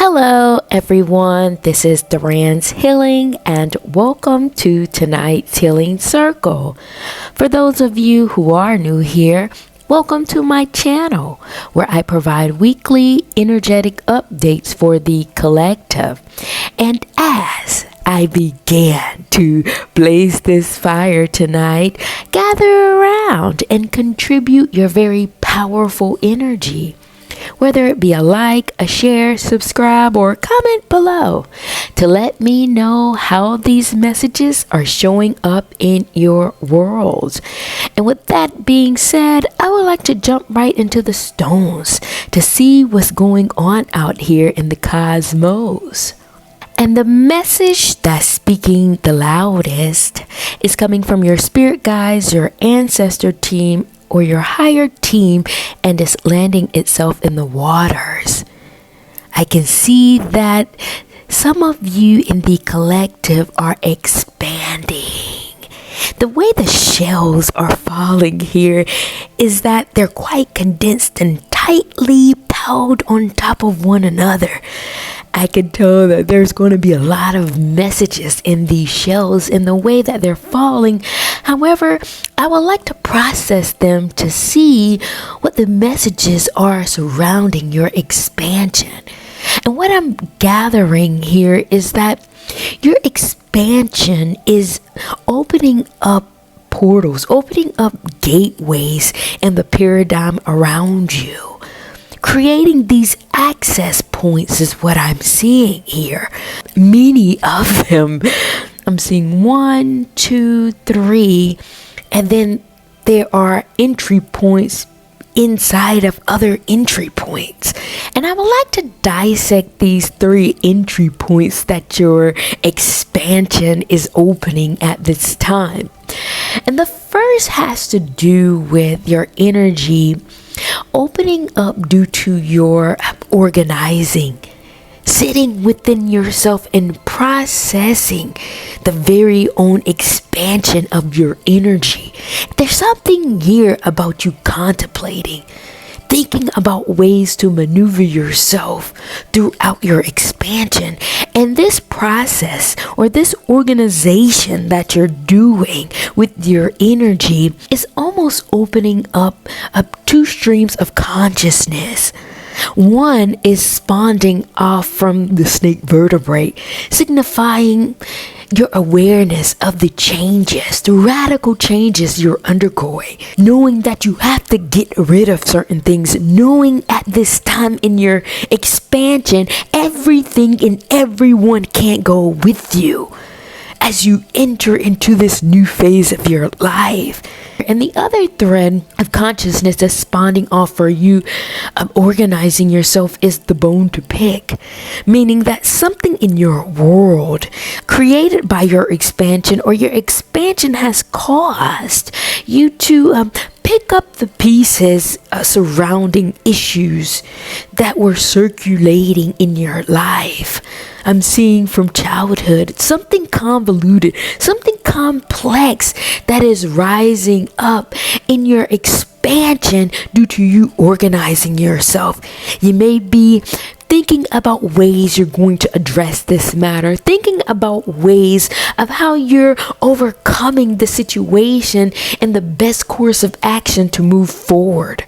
Hello everyone, this is Duran's Healing and welcome to tonight's Healing Circle. For those of you who are new here, welcome to my channel where I provide weekly energetic updates for the collective. And as I began to blaze this fire tonight, gather around and contribute your very powerful energy. Whether it be a like, a share, subscribe, or comment below to let me know how these messages are showing up in your worlds. And with that being said, I would like to jump right into the stones to see what's going on out here in the cosmos. And the message that's speaking the loudest is coming from your spirit guides, your ancestor team, or your higher team, and is landing itself in the waters. I can see that some of you in the collective are expanding. The way the shells are falling here is that they're quite condensed and tightly piled on top of one another. I can tell that there's going to be a lot of messages in these shells in the way that they're falling. However, I would like to process them to see what the messages are surrounding your expansion. And what I'm gathering here is that your expansion is opening up portals, opening up gateways in the paradigm around you. Creating these access points is what I'm seeing here. Many of them. I'm seeing 1, 2, 3, and then there are entry points inside of other entry points. And I would like to dissect these 3 entry points that your expansion is opening at this time. And the first has to do with your energy opening up due to your organizing, sitting within yourself and processing the very own expansion of your energy. There's something here about you contemplating, thinking about ways to maneuver yourself throughout your expansion. And this process or this organization that you're doing with your energy is almost opening up 2 streams of consciousness. One is spawning off from the snake vertebrae, signifying your awareness of the changes, the radical changes you're undergoing, knowing that you have to get rid of certain things, knowing at this time in your expansion, everything and everyone can't go with you as you enter into this new phase of your life. And the other thread of consciousness that's spawning off for you of organizing yourself is the bone to pick, meaning that something in your world created by your expansion or your expansion has caused you to pick up the pieces surrounding issues that were circulating in your life. I'm seeing from childhood something convoluted, something complex that is rising up in your expansion due to you organizing yourself. You may be thinking about ways you're going to address this matter, thinking about ways of how you're overcoming the situation and the best course of action to move forward.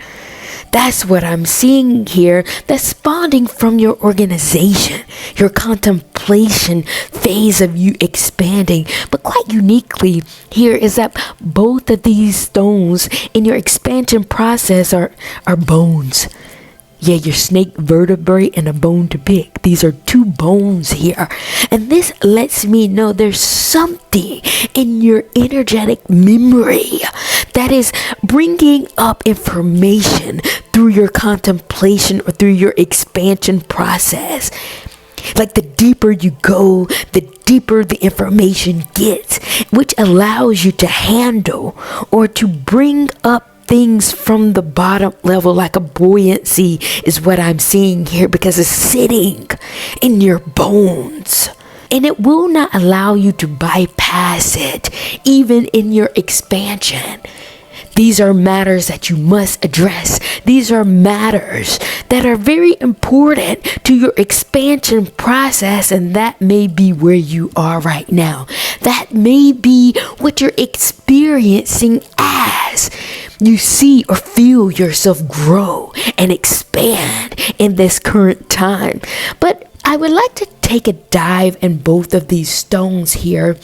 That's what I'm seeing here, that's spawning from your organization, your contemplation phase of you expanding. But quite uniquely here is that both of these stones in your expansion process are bones. Yeah, your snake vertebrae and a bone to pick. These are 2 bones here. And this lets me know there's something in your energetic memory that is bringing up information through your contemplation or through your expansion process. Like the deeper you go, the deeper the information gets, which allows you to handle or to bring up things from the bottom level, like a buoyancy is what I'm seeing here, because it's sitting in your bones. And it will not allow you to bypass it, even in your expansion. These are matters that you must address. These are matters that are very important to your expansion process, and that may be where you are right now. That may be what you're experiencing as you see or feel yourself grow and expand in this current time. But I would like to take a dive in both of these stones here,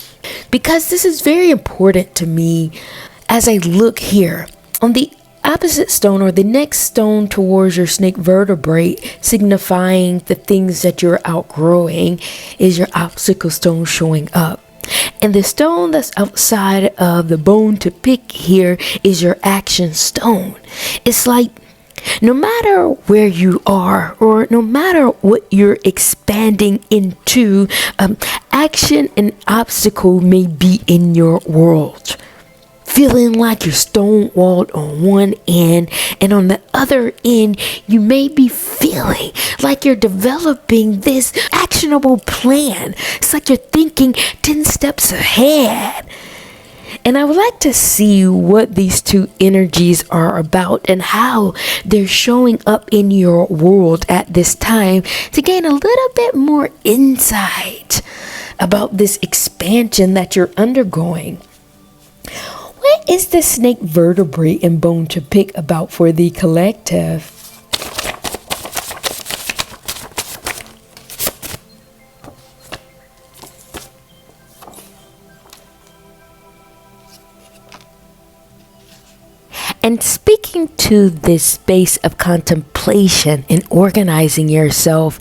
because this is very important to me as I look here. On the opposite stone, or the next stone towards your snake vertebrae, signifying the things that you're outgrowing, is your obstacle stone showing up. And the stone that's outside of the bone to pick here is your action stone. It's like, no matter where you are, or no matter what you're expanding into, action and obstacle may be in your world. Feeling like you're stonewalled on one end, and on the other end, you may be feeling like you're developing this actionable plan. It's like you're thinking 10 steps ahead. And I would like to see what these two energies are about and how they're showing up in your world at this time, to gain a little bit more insight about this expansion that you're undergoing. What is the snake vertebrae and bone to pick about for the collective? And speaking to this space of contemplation and organizing yourself,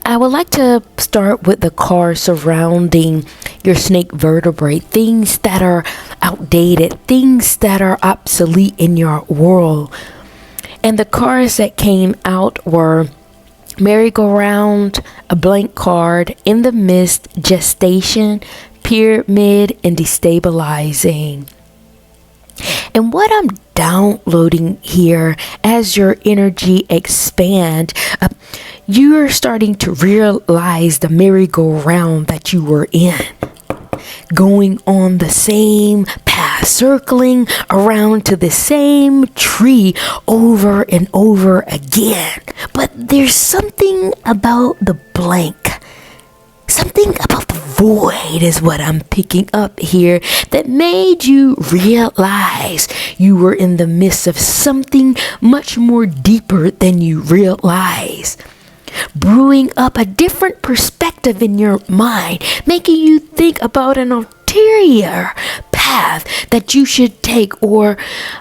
I would like to start with the cards surrounding your snake vertebrae, things that are outdated, things that are obsolete in your world. And the cards that came out were merry-go-round, a blank card, in the mist, gestation, pyramid, and destabilizing. And what I'm downloading here, as your energy expand, you're starting to realize the merry-go-round that you were in, going on the same path, circling around to the same tree over and over again. But there's something about the blank, something about the void is what I'm picking up here, that made you realize you were in the midst of something much more deeper than you realize. Brewing up a different perspective in your mind, making you think about an ulterior path that you should take, or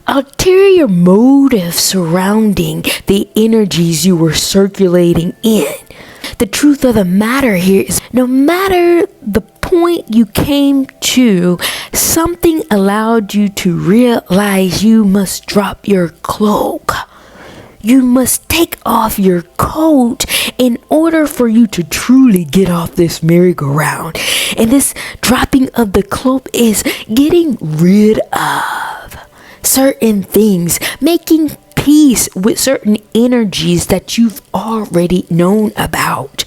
ulterior motives surrounding the energies you were circulating in. The truth of the matter here is, no matter the point you came to, something allowed you to realize you must drop your cloak. You must take off your coat in order for you to truly get off this merry-go-round. And this dropping of the cloak is getting rid of certain things, making peace with certain energies that you've already known about.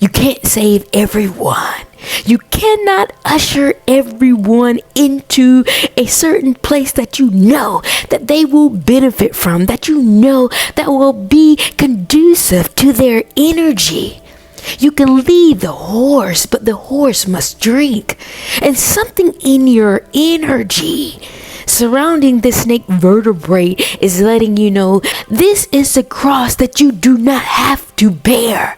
You can't save everyone. You cannot usher everyone into a certain place that you know that they will benefit from, that you know that will be conducive to their energy. You can lead the horse, but the horse must drink. And something in your energy surrounding the snake vertebrae is letting you know this is the cross that you do not have to bear.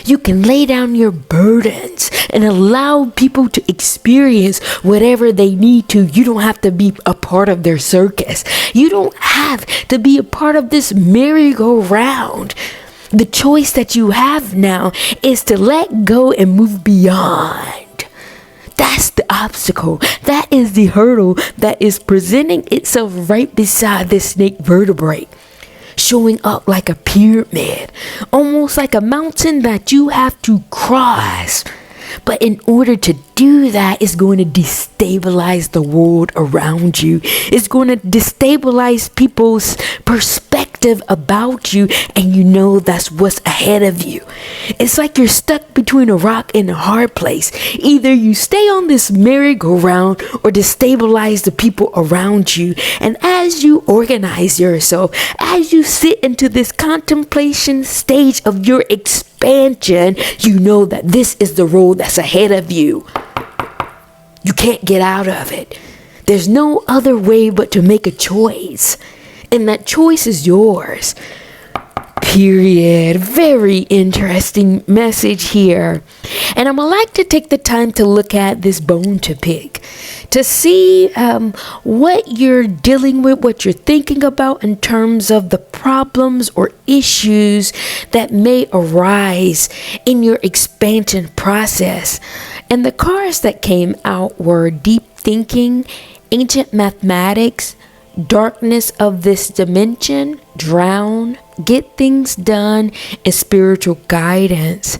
You can lay down your burdens and allow people to experience whatever they need to. You don't have to be a part of their circus. You don't have to be a part of this merry-go-round. The choice that you have now is to let go and move beyond. That's the obstacle. That is the hurdle that is presenting itself right beside this snake vertebrae, showing up like a pyramid, almost like a mountain that you have to cross. But in order to do that, it's going to destabilize the world around you. It's going to destabilize people's perspective attractive about you, and you know that's what's ahead of you. It's like you're stuck between a rock and a hard place. Either you stay on this merry-go-round or destabilize the people around you. And as you organize yourself, as you sit into this contemplation stage of your expansion, you know that this is the road that's ahead of you. You can't get out of it. There's no other way but to make a choice. And that choice is yours. Period. Very interesting message here. And I'm like to take the time to look at this bone to pick, to see what you're dealing with, what you're thinking about in terms of the problems or issues that may arise in your expansion process. And the cards that came out were deep thinking, ancient mathematics, darkness of this dimension, drown, get things done, and spiritual guidance.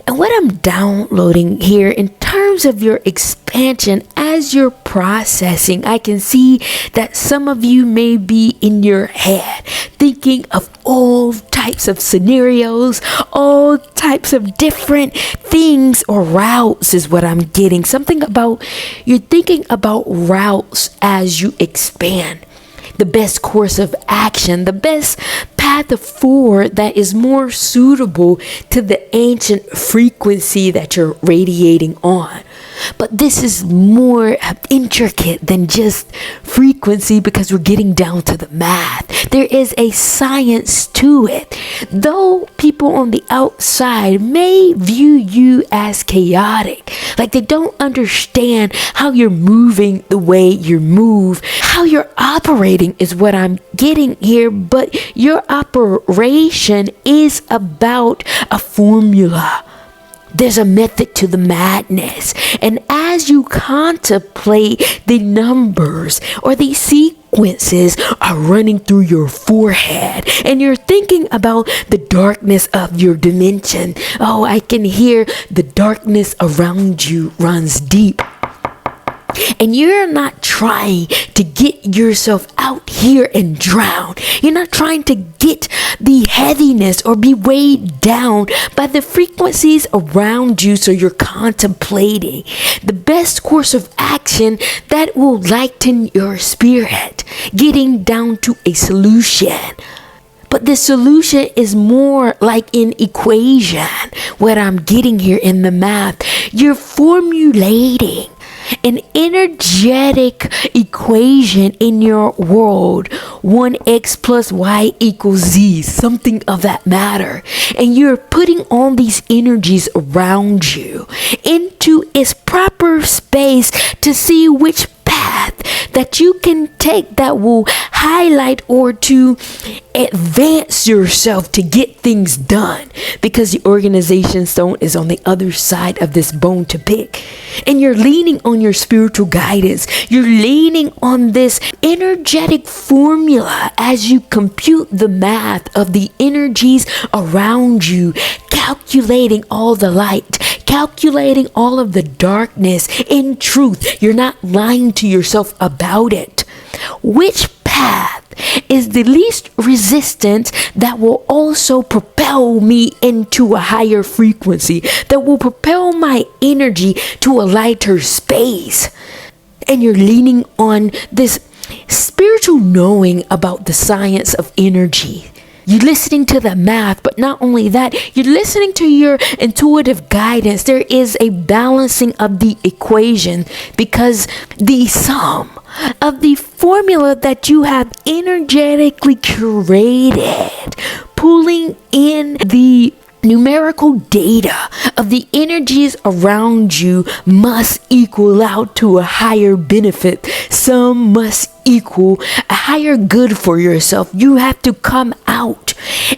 And what I'm downloading here in terms of your expansion as you're processing, I can see that some of you may be in your head thinking of all types of scenarios, all types of different things or routes is what I'm getting. Something about you're thinking about routes as you expand. The best course of action, the best path forward that is more suitable to the ancient frequency that you're radiating on. But this is more intricate than just frequency because we're getting down to the math. There is a science to it. Though people on the outside may view you as chaotic, like they don't understand how you're moving the way you move, how you're operating is what I'm getting here, but your operation is about a formula. There's a method to the madness. And as you contemplate, the numbers or the sequences are running through your forehead, and you're thinking about the darkness of your dimension. Oh, I can hear the darkness around you runs deep. And you're not trying to get yourself out here and drown. You're not trying to get the heaviness or be weighed down by the frequencies around you. So you're contemplating the best course of action that will lighten your spirit, getting down to a solution. But the solution is more like an equation, what I'm getting here in the math. You're formulating an energetic equation in your world, 1x plus y equals z, something of that matter. And you're putting all these energies around you into its proper space to see which path that you can take that will highlight or to advance yourself to get things done, because the organization stone is on the other side of this bone to pick. And you're leaning on your spiritual guidance. You're leaning on this energetic formula as you compute the math of the energies around you, calculating all the light, calculating all of the darkness. In truth, you're not lying to yourself about it. Which path is the least resistance that will also propel me into a higher frequency, that will propel my energy to a lighter space? And you're leaning on this spiritual knowing about the science of energy. You're listening to the math, but not only that, you're listening to your intuitive guidance. There is a balancing of the equation, because the sum of the formula that you have energetically curated, pulling in the numerical data of the energies around you, must equal out to a higher benefit. Some must equal a higher good for yourself. You have to come out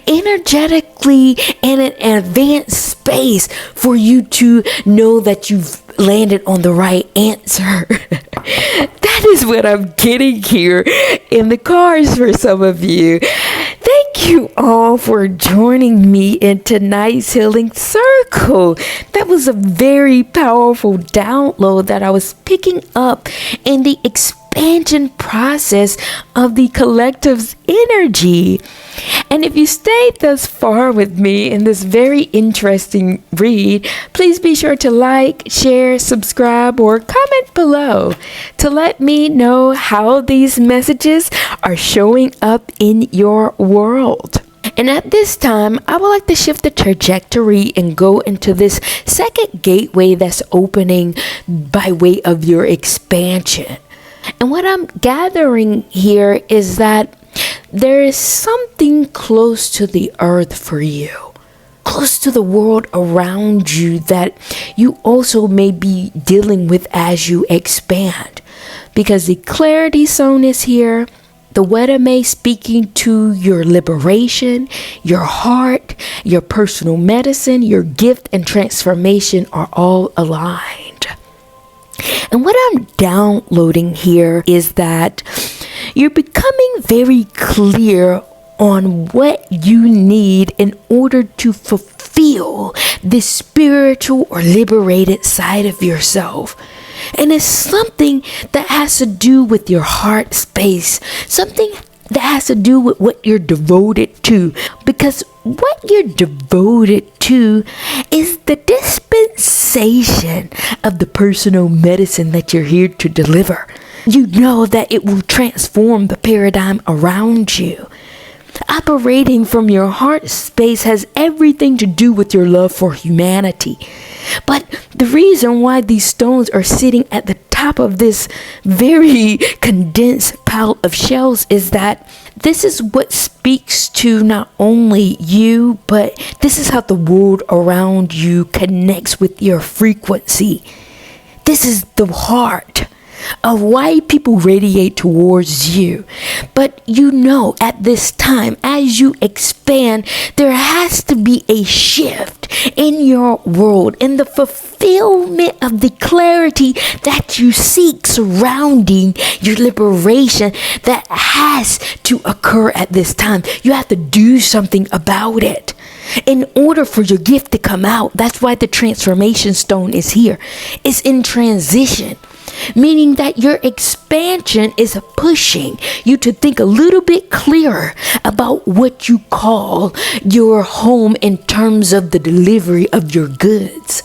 energetically in an advanced space for you to know that you've landed on the right answer. That is what I'm getting here in the cards for some of you. Thank you all for joining me in tonight's healing circle. That was a very powerful download that I was picking up in the expansion expansion process of the collective's energy. And if you stayed thus far with me in this very interesting read, please be sure to like, share, subscribe, or comment below to let me know how these messages are showing up in your world. And at this time, I would like to shift the trajectory and go into this second gateway that's opening by way of your expansion. And what I'm gathering here is that there is something close to the earth for you, close to the world around you that you also may be dealing with as you expand. Because the clarity zone is here. The weather may speaking to your liberation, your heart, your personal medicine, your gift and transformation are all aligned. And what I'm downloading here is that you're becoming very clear on what you need in order to fulfill this spiritual or liberated side of yourself. And it's something that has to do with your heart space, something that has to do with what you're devoted to. Because what you're devoted to is the dispensation of the personal medicine that you're here to deliver. You know that it will transform the paradigm around you. Operating from your heart space has everything to do with your love for humanity. But the reason why these stones are sitting at the top of this very condensed pile of shells is that this is what speaks to not only you, but this is how the world around you connects with your frequency. This is the heart of why people radiate towards you. But you know, at this time, as you expand, there has to be a shift in your world, in the fulfillment of the clarity that you seek surrounding your liberation that has to occur at this time. You have to do something about it in order for your gift to come out. That's why the transformation stone is here. It's in transition, meaning that your expansion is pushing you to think a little bit clearer about what you call your home in terms of the delivery of your goods.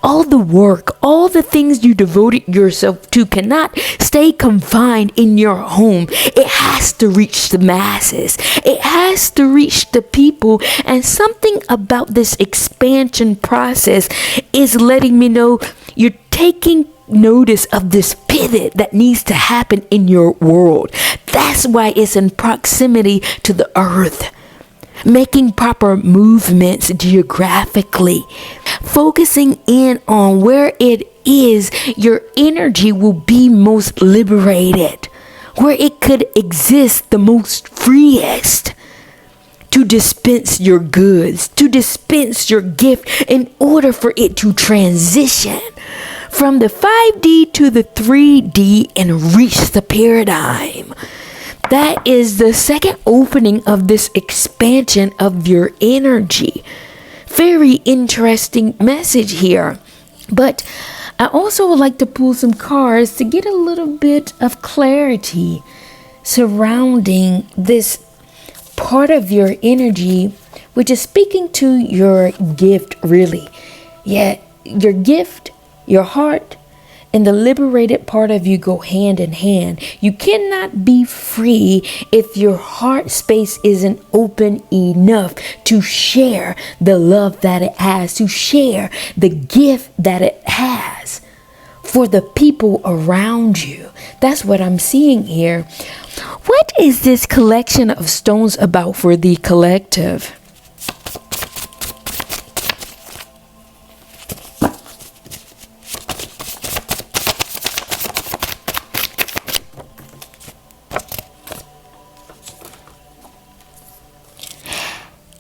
All the work, all the things you devoted yourself to cannot stay confined in your home. It has to reach the masses. It has to reach the people. And something about this expansion process is letting me know you're taking notice of this pivot that needs to happen in your world. That's why it's in proximity to the earth. Making proper movements geographically, focusing in on where it is your energy will be most liberated, where it could exist the most freest to dispense your goods, to dispense your gift in order for it to transition from the 5D to the 3D and reach the paradigm. That is the second opening of this expansion of your energy. Very interesting message here. But I also would like to pull some cards to get a little bit of clarity surrounding this part of your energy, which is speaking to your gift, really. Yeah, your gift, your heart, and the liberated part of you go hand in hand. You cannot be free if your heart space isn't open enough to share the love that it has, to share the gift that it has for the people around you. That's what I'm seeing here. What is this collection of stones about for the collective?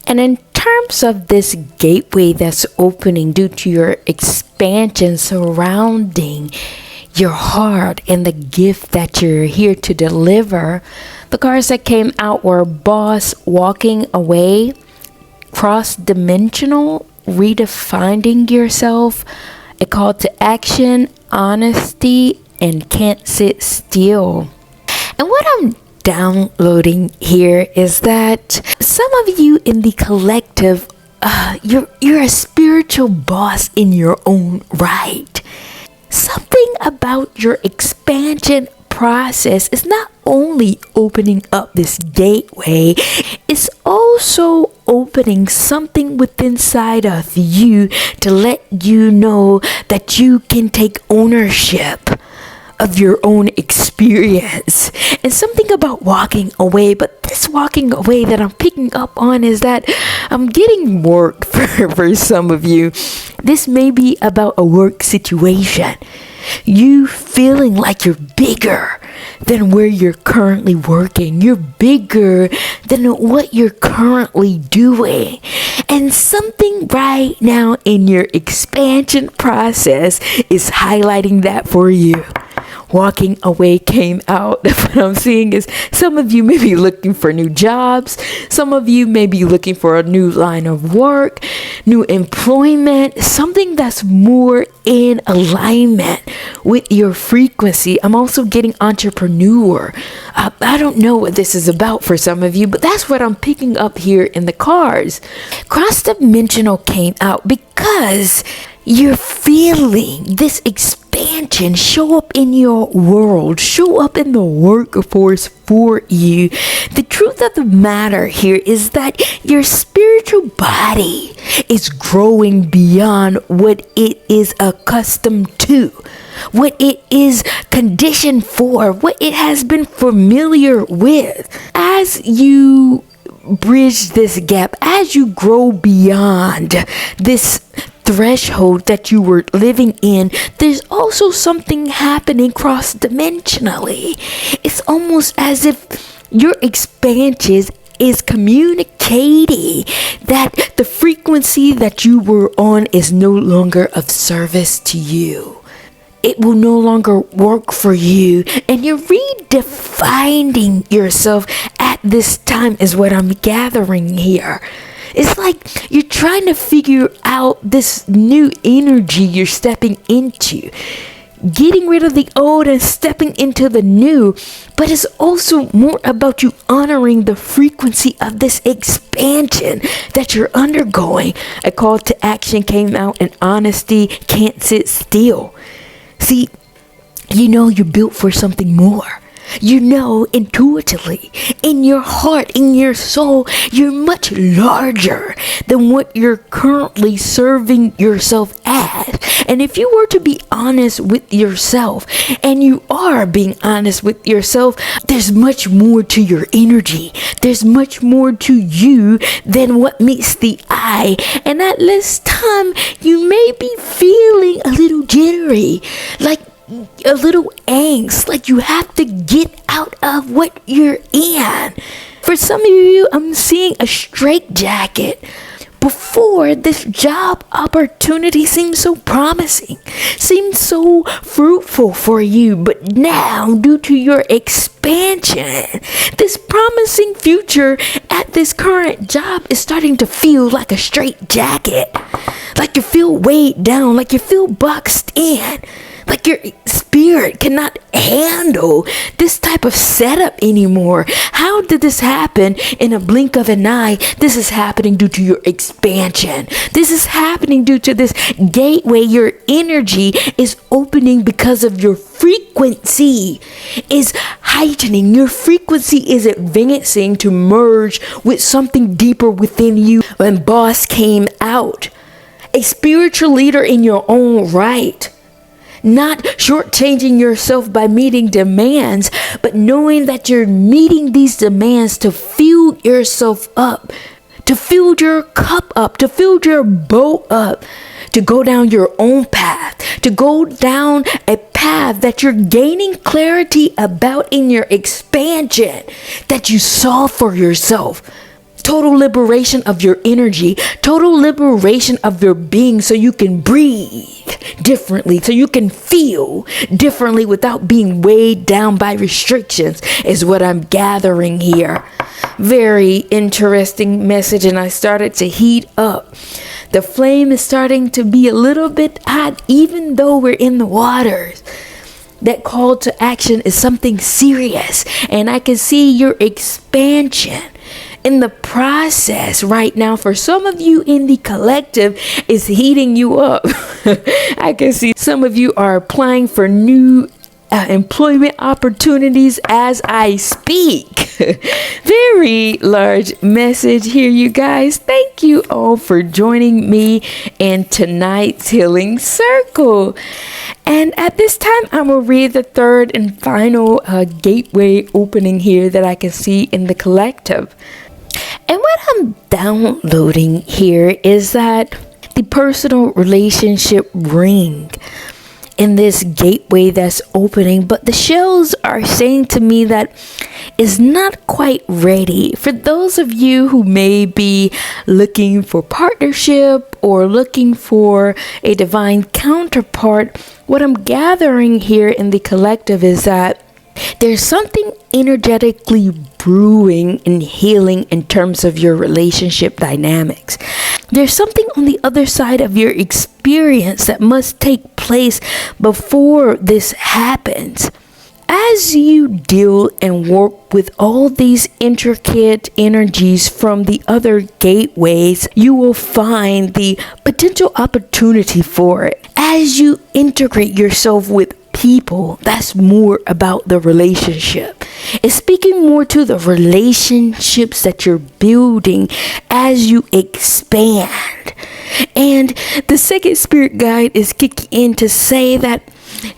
And in terms of this gateway that's opening due to your expansion surrounding your heart and the gift that you're here to deliver, the cards that came out were Boss, Walking Away, Cross-Dimensional, Redefining Yourself, A Call to Action, Honesty, and Can't Sit Still. And what I'm downloading here is that some of you in the collective, you're a spiritual boss in your own right. Something about your expansion process is not only opening up this gateway, it's also opening something within inside of you to let you know that you can take ownership of your own experience. And something about walking away, but this walking away that I'm picking up on is that I'm getting work for some of you. This may be about a work situation. You feeling like you're bigger than where you're currently working. You're bigger than what you're currently doing. And something right now in your expansion process is highlighting that for you. Walking away came out. What I'm seeing is some of you may be looking for new jobs. Some of you may be looking for a new line of work, new employment, something that's more in alignment with your frequency. I'm also getting entrepreneur. I don't know what this is about for some of you, but that's what I'm picking up here in the cards. Cross-dimensional came out because you're feeling this expansion show up in your world, show up in the workforce for you. The truth of the matter here is that your spiritual body is growing beyond what it is accustomed to, what it is conditioned for, what it has been familiar with. As you bridge this gap, as you grow beyond this threshold that you were living in, there's also something happening cross-dimensionally. It's almost as if your expansion is communicating that the frequency that you were on is no longer of service to you. It will no longer work for you, and you're redefining yourself at this time is what I'm gathering here. It's like you're trying to figure out this new energy you're stepping into, getting rid of the old and stepping into the new. But it's also more about you honoring the frequency of this expansion that you're undergoing. A call to action came out, and honesty can't sit still. See, you know you're built for something more. You know intuitively, in your heart, in your soul, you're much larger than what you're currently serving yourself as. And if you were to be honest with yourself, and you are being honest with yourself, there's much more to your energy. There's much more to you than what meets the eye. And at this time, you may be feeling a little jittery, like a little angst, like you have to get out of what you're in. For some of you, I'm seeing a straitjacket. Before, this job opportunity seemed so promising, seemed so fruitful for you, but now, due to your expansion, this promising future at this current job is starting to feel like a straitjacket, like you feel weighed down, like you feel boxed in. Like your spirit cannot handle this type of setup anymore. How did this happen in a blink of an eye? This is happening due to your expansion. This is happening due to this gateway. Your energy is opening because of your frequency is heightening. Your frequency is advancing to merge with something deeper within you. When boss came out, a spiritual leader in your own right. Not shortchanging yourself by meeting demands, but knowing that you're meeting these demands to fill yourself up, to fill your cup up, to fill your boat up, to go down your own path, to go down a path that you're gaining clarity about in your expansion that you saw for yourself. Total liberation of your energy, total liberation of your being, so you can breathe differently, so you can feel differently without being weighed down by restrictions, is what I'm gathering here. Very interesting message, and I started to heat up. The flame is starting to be a little bit hot, even though we're in the waters. that call to action is something serious, and I can see your expansion in the process right now. For some of you in the collective, is heating you up. I can see some of you are applying for new employment opportunities as I speak. Very large message here, you guys. Thank you all for joining me in tonight's healing circle. And at this time, I'm going to read the third and final gateway opening here that I can see in the collective. And what I'm downloading here is that the personal relationship ring in this gateway that's opening, but the shells are saying to me that is not quite ready. For those of you who may be looking for partnership or looking for a divine counterpart, what I'm gathering here in the collective is that there's something energetically brewing and healing in terms of your relationship dynamics. There's something on the other side of your experience that must take place before this happens. As you deal and work with all these intricate energies from the other gateways, you will find the potential opportunity for it. As you integrate yourself with people, that's more about the relationship. It's speaking more to the relationships that you're building as you expand. And the second spirit guide is kicking in to say that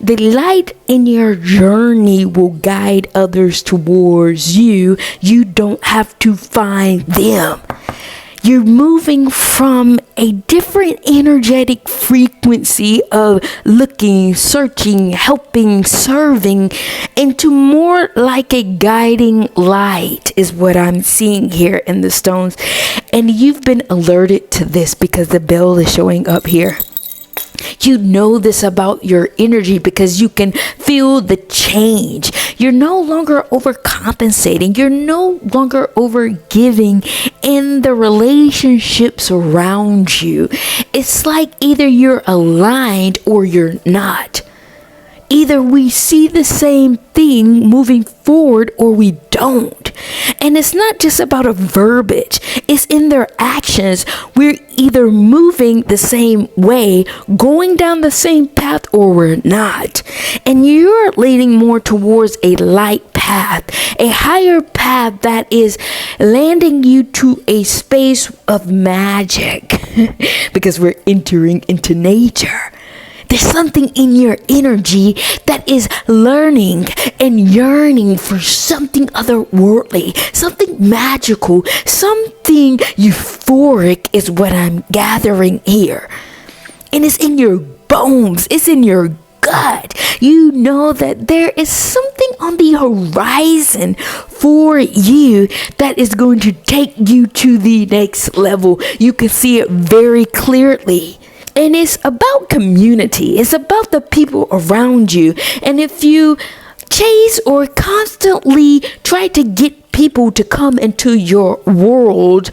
the light in your journey will guide others towards you. You don't have to find them. You're moving from a different energetic frequency of looking, searching, helping, serving into more like a guiding light is what I'm seeing here in the stones. And you've been alerted to this because the bell is showing up here. You know this about your energy because you can feel the change. You're no longer overcompensating. You're no longer overgiving in the relationships around you. It's like either you're aligned or you're not. Either we see the same thing moving forward or we don't. And it's not just about a verbiage, it's in their actions. We're either moving the same way, going down the same path, or we're not. And you're leading more towards a light path, a higher path that is landing you to a space of magic because we're entering into nature. There's something in your energy that is learning and yearning for something otherworldly, something magical, something euphoric is what I'm gathering here. And it's in your bones, it's in your gut. You know that there is something on the horizon for you that is going to take you to the next level. You can see it very clearly. And it's about community. It's about the people around you. And if you chase or constantly try to get people to come into your world,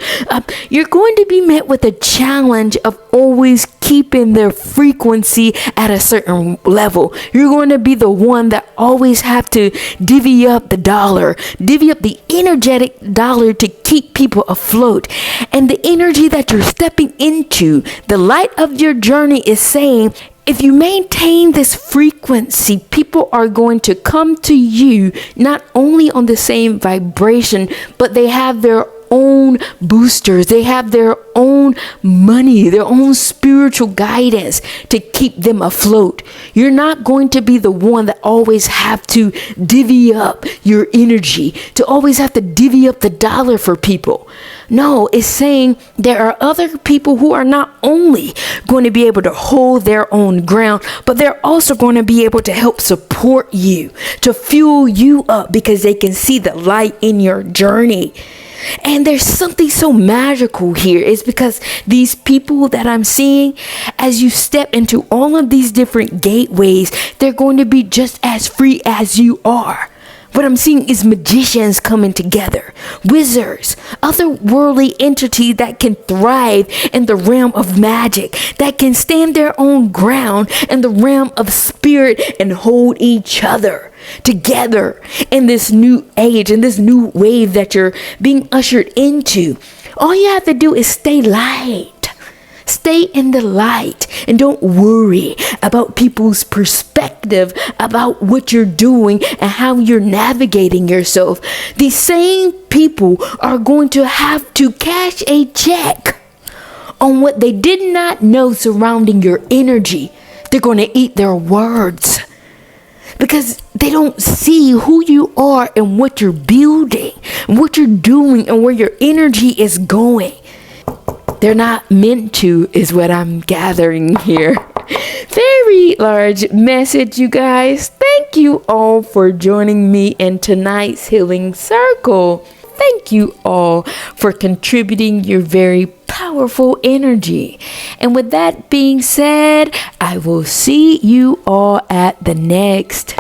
you're going to be met with a challenge of always keeping their frequency at a certain level. You're going to be the one that always have to divvy up the dollar, divvy up the energetic dollar to keep people afloat. And the energy that you're stepping into, the light of your journey is saying, if you maintain this frequency, people are going to come to you not only on the same vibration, but they have their own boosters. They have their own money, their own spiritual guidance to keep them afloat. You're not going to be the one that always have to divvy up your energy, to always have to divvy up the dollar for people. No, it's saying there are other people who are not only going to be able to hold their own ground, but they're also going to be able to help support you, to fuel you up because they can see the light in your journey. And there's something so magical here. It's because these people that I'm seeing, as you step into all of these different gateways, they're going to be just as free as you are. What I'm seeing is magicians coming together, wizards, otherworldly entities that can thrive in the realm of magic, that can stand their own ground in the realm of spirit and hold each other together in this new age, in this new wave that you're being ushered into. All you have to do is stay light. Stay in the light and don't worry about people's perspective about what you're doing and how you're navigating yourself. These same people are going to have to cash a check on what they did not know surrounding your energy. They're going to eat their words because they don't see who you are and what you're building, and what you're doing, and where your energy is going. They're not meant to, is what I'm gathering here. Very large message, you guys. Thank you all for joining me in tonight's healing circle. Thank you all for contributing your very powerful energy. And with that being said, I will see you all at the next